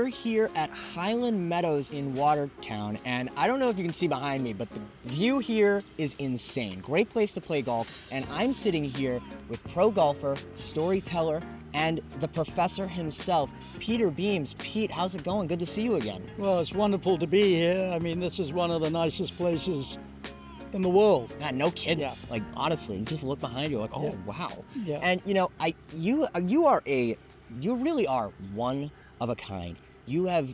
we're here at Highland Meadows in Watertown, and I don't know if you can see behind me, but the view here is insane. Great place to play golf, and I'm sitting here with pro golfer, storyteller, and the professor himself, Peter Beams. Pete, how's it going? Good to see you again. Well, it's wonderful to be here. I mean, this is one of the nicest places in the world. Man, no kidding. Yeah. Like, honestly, you just look behind you like, oh, Yeah. wow. Yeah. And, you really are one of a kind. You have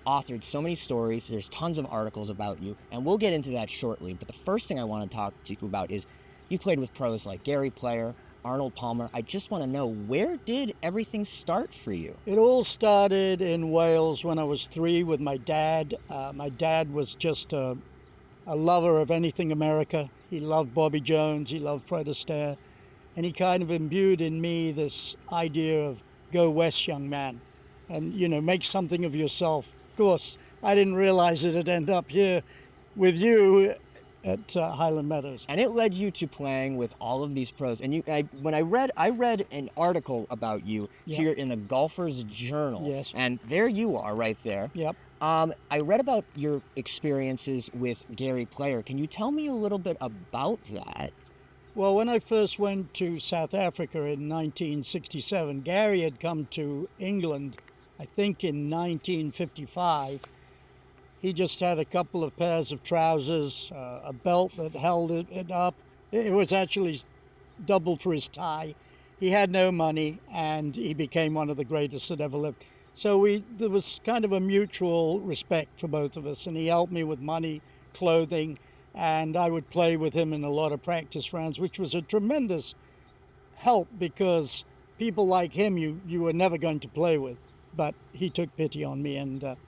authored so many stories. There's tons of articles about you, and we'll get into that shortly. But the first thing I want to talk to you about is you played with pros like Gary Player, Arnold Palmer. I just want to know, where did everything start for you? It all started in Wales when I was 3 with my dad. My dad was just a lover of anything America. He loved Bobby Jones. He loved Fred Astaire. And he kind of imbued in me this idea of go west, young man, and, make something of yourself. Of course, I didn't realize it'd end up here with you at Highland Meadows. And it led you to playing with all of these pros. And when I read an article about you here in the Golfer's Journal. Yes. And there you are, right there. Yep. I read about your experiences with Gary Player. Can you tell me a little bit about that? Well, when I first went to South Africa in 1967, Gary had come to England, I think in 1955. He just had a couple of pairs of trousers, a belt that held it up. It was actually doubled for his tie. He had no money, and he became one of the greatest that ever lived. So there was kind of a mutual respect for both of us, and he helped me with money, clothing, and I would play with him in a lot of practice rounds, which was a tremendous help because people like him you were never going to play with. But he took pity on me, and it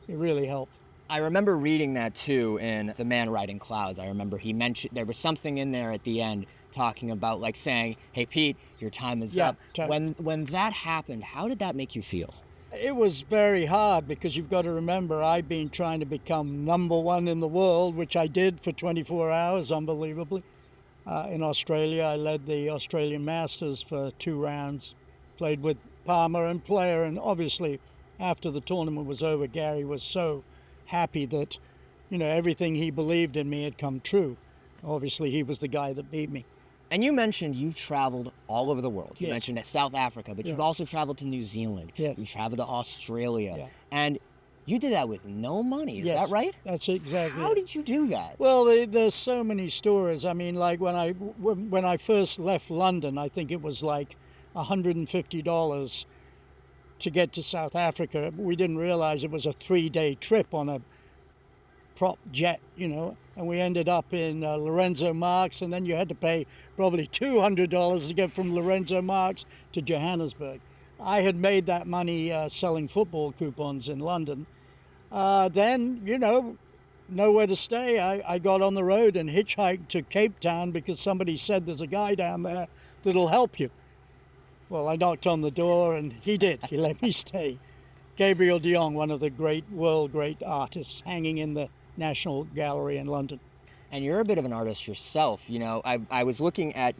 really helped. I remember reading that too in The Man Riding Clouds. I remember he mentioned there was something in there at the end talking about, like, saying, hey, Pete, your time is up. When that happened, how did that make you feel? It was very hard because you've got to remember I've been trying to become number one in the world, which I did for 24 hours, unbelievably. In Australia, I led the Australian Masters for 2 rounds, played with Palmer and Player, and obviously after the tournament was over, Gary was so happy that, everything he believed in me had come true. Obviously, he was the guy that beat me. And you mentioned you've traveled all over the world. You Yes. mentioned at South Africa, but you've also traveled to New Zealand. Yes. You've traveled to Australia. Yeah. And you did that with no money. Is Yes, that right? That's exactly How it. did you do that? Well, there's so many stories. I mean, like when I first left London, I think it was like $150 to get to South Africa. We didn't realize it was a 3-day trip on a prop jet, and we ended up in Lorenzo Marx, and then you had to pay probably $200 to get from Lorenzo Marx to Johannesburg. I had made that money selling football coupons in London. Then, nowhere to stay. I got on the road and hitchhiked to Cape Town because somebody said there's a guy down there that'll help you. Well, I knocked on the door, and he did. He let me stay. Gabriel de Jong, one of the world great artists, hanging in the National Gallery in London. And you're a bit of an artist yourself. I was looking at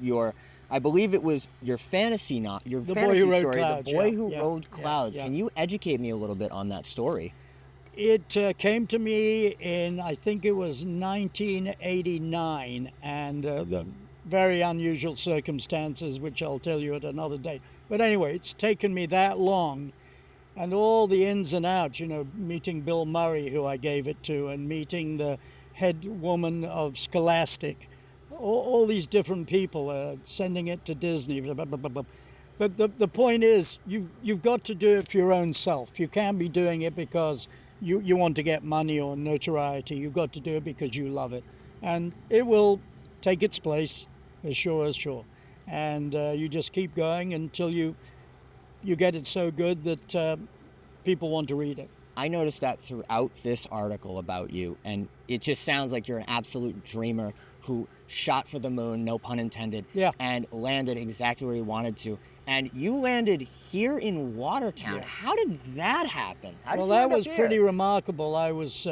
I believe it was your fantasy The fantasy Boy Who Rode story, Clouds, The Boy yeah, Who yeah, Rode yeah, Clouds. yeah. Can you educate me a little bit on that story? It came to me in, I think it was 1989, and the very unusual circumstances, which I'll tell you at another date. But anyway, it's taken me that long, and all the ins and outs, meeting Bill Murray, who I gave it to, and meeting the head woman of Scholastic, all these different people, sending it to Disney, blah, blah, blah, blah, blah. But the point is, you've got to do it for your own self. You can't be doing it because you want to get money or notoriety. You've got to do it because you love it. And it will take its place, as sure as sure. And you just keep going until you get it so good that people want to read it. I noticed that throughout this article about you, and it just sounds like you're an absolute dreamer who shot for the moon, no pun intended, Yeah. and landed exactly where you wanted to. And you landed here in Watertown. Yeah. How did that happen? How did Well, you that end up was here? pretty remarkable. I was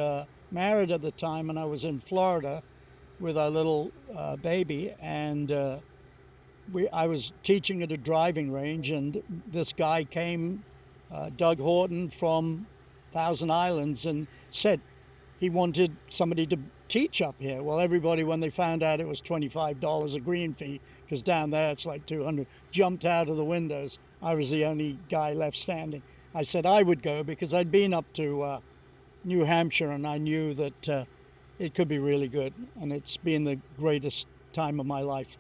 married at the time, and I was in Florida with our little baby, and I was teaching at a driving range, and this guy came, Doug Horton from Thousand Islands and said he wanted somebody to teach up here. Well, everybody, when they found out it was $25 a green fee, because down there it's like 200, jumped out of the windows. I was the only guy left standing. I said I would go because I'd been up to New Hampshire and I knew that it could be really good, and it's been the greatest time of my life.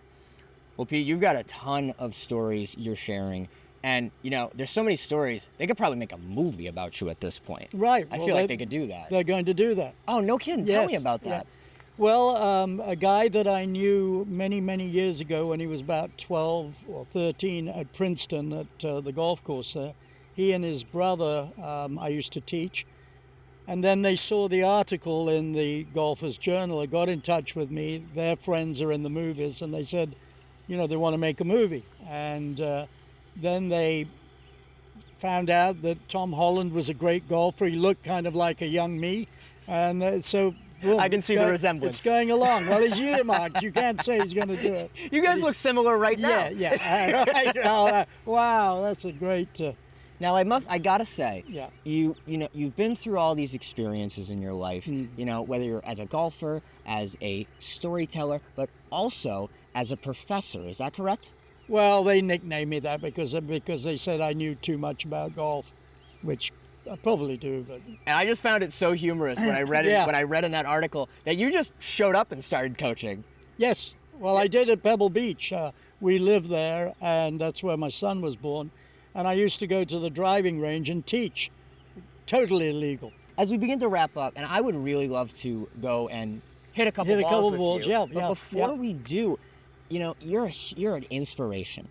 Well, Pete, you've got a ton of stories you're sharing. And, you know, there's so many stories, they could probably make a movie about you at this point. Right. I feel like they could do that. They're going to do that. Oh, no kidding. Tell me about that. Yeah. Well, a guy that I knew many, many years ago when he was about 12 or 13 at Princeton at the golf course there, he and his brother, I used to teach. And then they saw the article in the Golfers Journal. They got in touch with me. Their friends are in the movies, and they said, you know, they want to make a movie. And then they found out that Tom Holland was a great golfer. He looked kind of like a young me. And so boom, I can see the resemblance. It's going along. Well, he's earmarked. You can't say he's going to do it. You guys look similar right now. Yeah. Right. Wow, that's a great... Now I gotta say, Yeah. you've been through all these experiences in your life. You know, whether you're as a golfer, as a storyteller, but also as a professor. Is that correct? Well, they nicknamed me that because they said I knew too much about golf, which I probably do. But And I just found it so humorous when I read it. Yeah. When I read in that article that you just showed up and started coaching. yes, well, I did at Pebble Beach. We lived there, and that's where my son was born. And I used to go to the driving range and teach. Totally illegal. As we begin to wrap up, and I would really love to go and hit a couple balls with you. Yeah. But before we do, you know, you're an inspiration,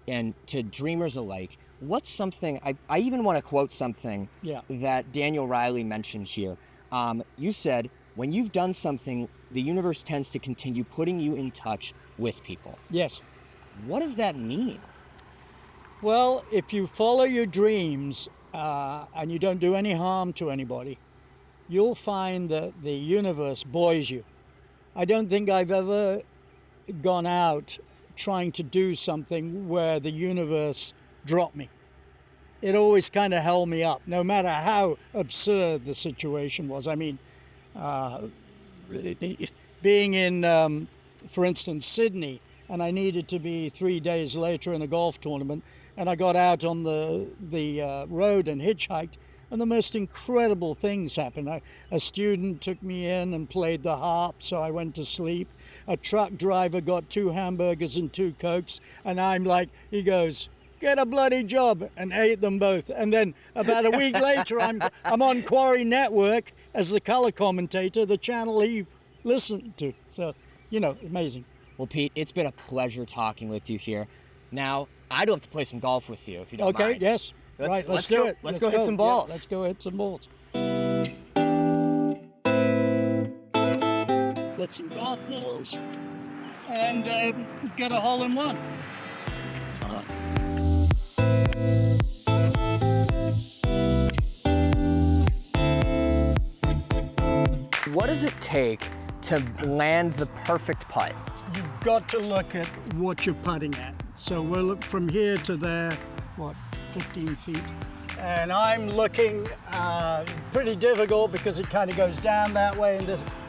and to dreamers alike. What's something I even want to quote something that Daniel Riley mentioned here. You said, when you've done something, the universe tends to continue putting you in touch with people. Yes. What does that mean? Well, if you follow your dreams and you don't do any harm to anybody, you'll find that the universe buoys you. I don't think I've ever gone out trying to do something where the universe dropped me. It always kind of held me up, no matter how absurd the situation was. I mean, being in, for instance, Sydney, and I needed to be 3 days later in a golf tournament, and I got out on the road and hitchhiked, and the most incredible things happened. A student took me in and played the harp, so I went to sleep. A truck driver got 2 hamburgers and 2 Cokes, and I'm like, he goes, get a bloody job, and ate them both. And then about a week later, I'm on Quarry Network as the color commentator, the channel he listened to. So, you know, amazing. Well, Pete, it's been a pleasure talking with you here. Now, I'd love to play some golf with you, if you don't mind. Okay, yes. Let's do it. Let's go hit some balls. Yeah, let's go hit some balls. Let's see, golf balls. And get a hole in one. What does it take to land the perfect putt? You've got to look at what you're putting at. So we'll look from here to there, 15 feet. And I'm looking pretty difficult because it kind of goes down that way.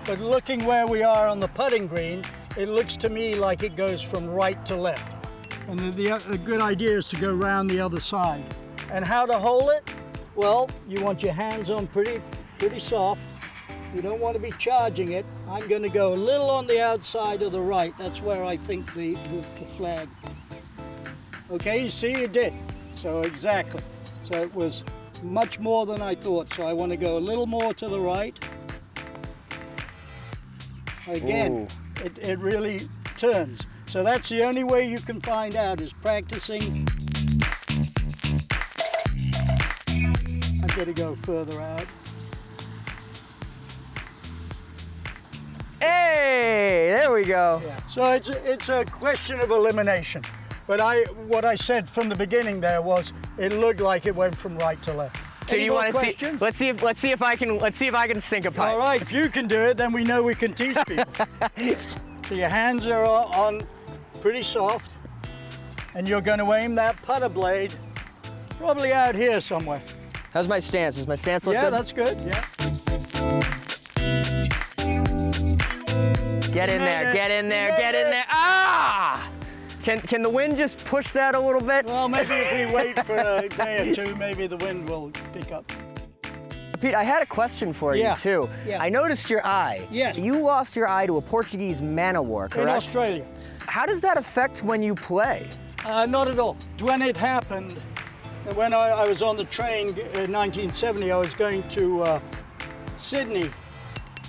But looking where we are on the putting green, it looks to me like it goes from right to left. And the good idea is to go around the other side. And how to hole it? Well, you want your hands on pretty soft. You don't want to be charging it. I'm going to go a little on the outside of the right. That's where I think the flag. Okay, you see it did. So exactly. So it was much more than I thought. So I want to go a little more to the right. Again, it really turns. So that's the only way you can find out is practicing. I've got to go further out. Hey, there we go. Yeah. So it's a question of elimination. But what I said from the beginning there was it looked like it went from right to left. So Any you more want to see? questions? Let's see if I can sink a putt. All right, if you can do it, then we know we can teach people. So your hands are on pretty soft, and you're going to aim that putter blade probably out here somewhere. How's my stance? Does my stance look Yeah, good? that's good. Yeah. Get in there, get in there, get in there. Ah! Can the wind just push that a little bit? Well, maybe if we wait for a day or two, maybe the wind will pick up. Pete, I had a question for you Yeah. too. Yeah. I noticed your eye. Yes. You lost your eye to a Portuguese man o' war, correct? In Australia. How does that affect when you play? Not at all. When it happened, when I was on the train in 1970, I was going to Sydney,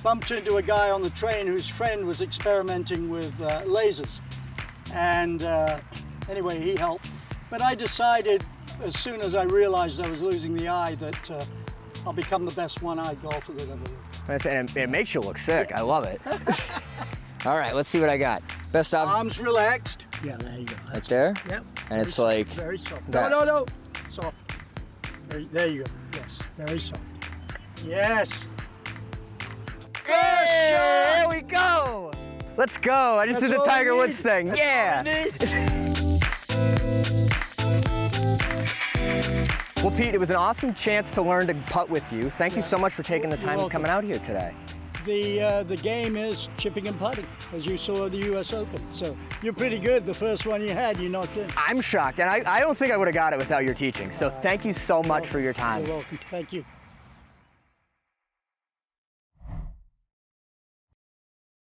bumped into a guy on the train whose friend was experimenting with lasers. And anyway, he helped. But I decided, as soon as I realized I was losing the eye, that I'll become the best one-eyed golfer that ever lived. And it makes you look sick. I love it. All right, let's see what I got. Best of. Arms relaxed. Yeah, there you go. Right there? Yep. And it's like. Very soft. that. No. Soft. There you go. Yes, very soft. Yes. Hey, here we go. Let's go. I just That's did the all I Tiger need. Woods thing. That's Yeah. all I need. Well, Pete, it was an awesome chance to learn to putt with you. Thank you so much for taking the time and coming out here today. The game is chipping and putting, as you saw at the U.S. Open. So you're pretty good. The first one you had, you knocked in. I'm shocked, and I don't think I would have got it without your teaching. So thank you so much for your time. You're welcome. Thank you.